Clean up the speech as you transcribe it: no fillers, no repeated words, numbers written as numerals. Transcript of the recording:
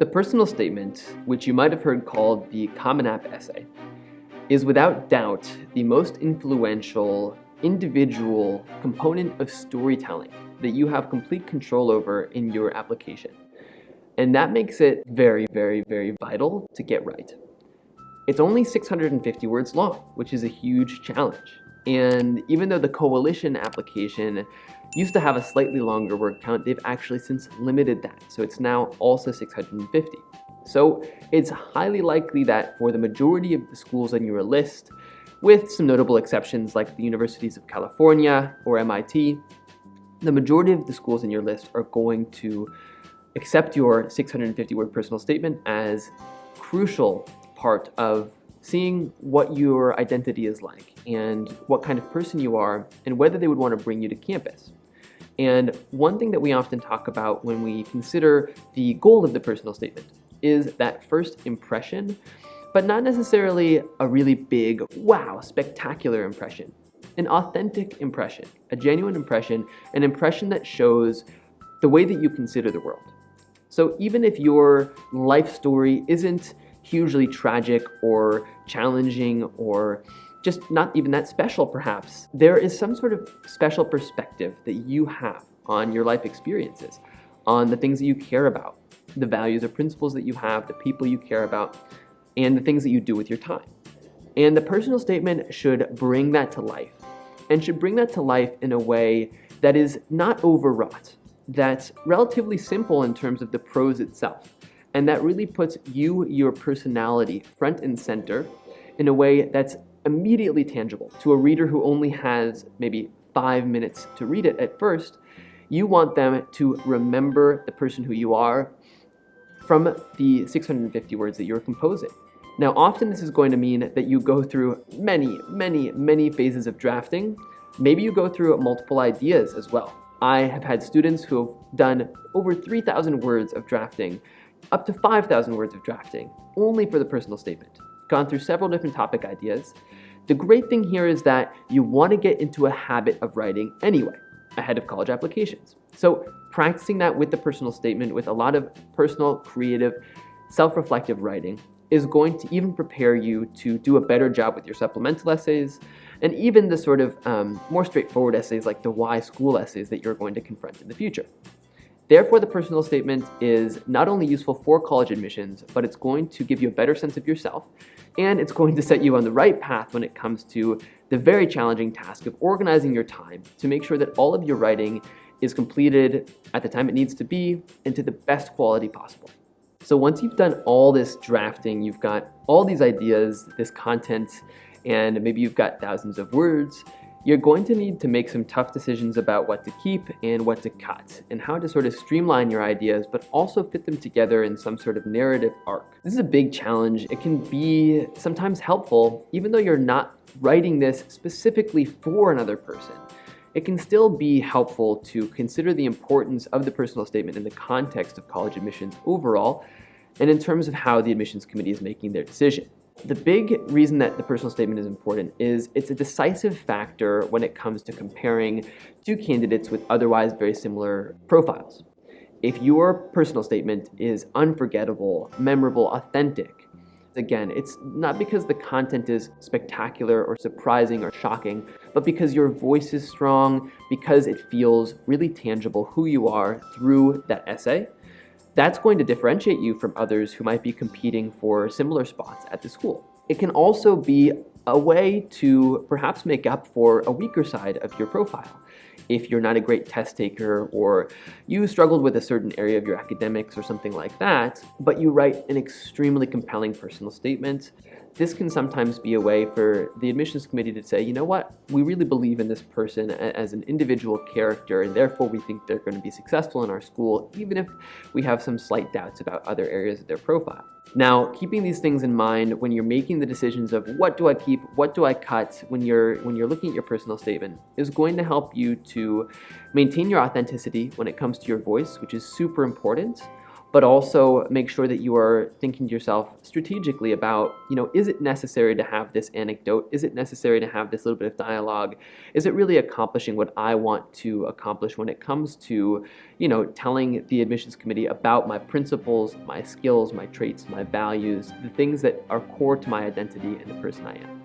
The personal statement, which you might have heard called the Common App essay, is without doubt the most influential individual component of storytelling that you have complete control over in your application. And that makes it very, very, very vital to get right. It's only 650 words long, which is a huge challenge. And even though the Coalition application used to have a slightly longer word count, they've actually since limited that. So it's now also 650. So it's highly likely that for the majority of the schools on your list, with some notable exceptions like the universities of California or MIT, the majority of the schools in your list are going to accept your 650 word personal statement as crucial part of seeing what your identity is like and what kind of person you are and whether they would want to bring you to campus. And one thing that we often talk about when we consider the goal of the personal statement is that first impression, but not necessarily a really big, wow, spectacular impression. An authentic impression, a genuine impression, an impression that shows the way that you consider the world. So even if your life story isn't hugely tragic or challenging or just not even that special perhaps, there is some sort of special perspective that you have on your life experiences, on the things that you care about, the values or principles that you have, the people you care about, and the things that you do with your time. And the personal statement should bring that to life, and should bring that to life in a way that is not overwrought, that's relatively simple in terms of the prose itself, and that really puts you, your personality, front and center in a way that's immediately tangible. To a reader who only has maybe 5 minutes to read it at first, you want them to remember the person who you are from the 650 words that you're composing. Now, often this is going to mean that you go through many phases of drafting. Maybe you go through multiple ideas as well. I have had students who have done over 3,000 words of drafting, up to 5,000 words of drafting, only for the personal statement. Gone through several different topic ideas. The great thing here is that you want to get into a habit of writing anyway, ahead of college applications. So practicing that with the personal statement, with a lot of personal, creative, self-reflective writing, is going to even prepare you to do a better job with your supplemental essays, and even the sort of more straightforward essays like the why school essays that you're going to confront in the future. Therefore, the personal statement is not only useful for college admissions, but it's going to give you a better sense of yourself, and it's going to set you on the right path when it comes to the very challenging task of organizing your time to make sure that all of your writing is completed at the time it needs to be and to the best quality possible. So once you've done all this drafting, you've got all these ideas, this content, and maybe you've got thousands of words, you're going to need to make some tough decisions about what to keep and what to cut, and how to sort of streamline your ideas, but also fit them together in some sort of narrative arc. This is a big challenge. It can be sometimes helpful, even though you're not writing this specifically for another person. It can still be helpful to consider the importance of the personal statement in the context of college admissions overall, and in terms of how the admissions committee is making their decision. The big reason that the personal statement is important is it's a decisive factor when it comes to comparing two candidates with otherwise very similar profiles. If your personal statement is unforgettable, memorable, authentic, again, it's not because the content is spectacular or surprising or shocking, but because your voice is strong, because it feels really tangible who you are through that essay. That's going to differentiate you from others who might be competing for similar spots at the school. It can also be a way to perhaps make up for a weaker side of your profile. If you're not a great test taker, or you struggled with a certain area of your academics or something like that, but you write an extremely compelling personal statement, this can sometimes be a way for the admissions committee to say, you know what, we really believe in this person as an individual character, and therefore we think they're going to be successful in our school, even if we have some slight doubts about other areas of their profile. Now, keeping these things in mind when you're making the decisions of what do I keep, what do I cut, when you're looking at your personal statement, is going to help you to maintain your authenticity when it comes to your voice, which is super important, but also make sure that you are thinking to yourself strategically about, is it necessary to have this anecdote? Is it necessary to have this little bit of dialogue? Is it really accomplishing what I want to accomplish when it comes to, telling the admissions committee about my principles, my skills, my traits, my values, the things that are core to my identity and the person I am?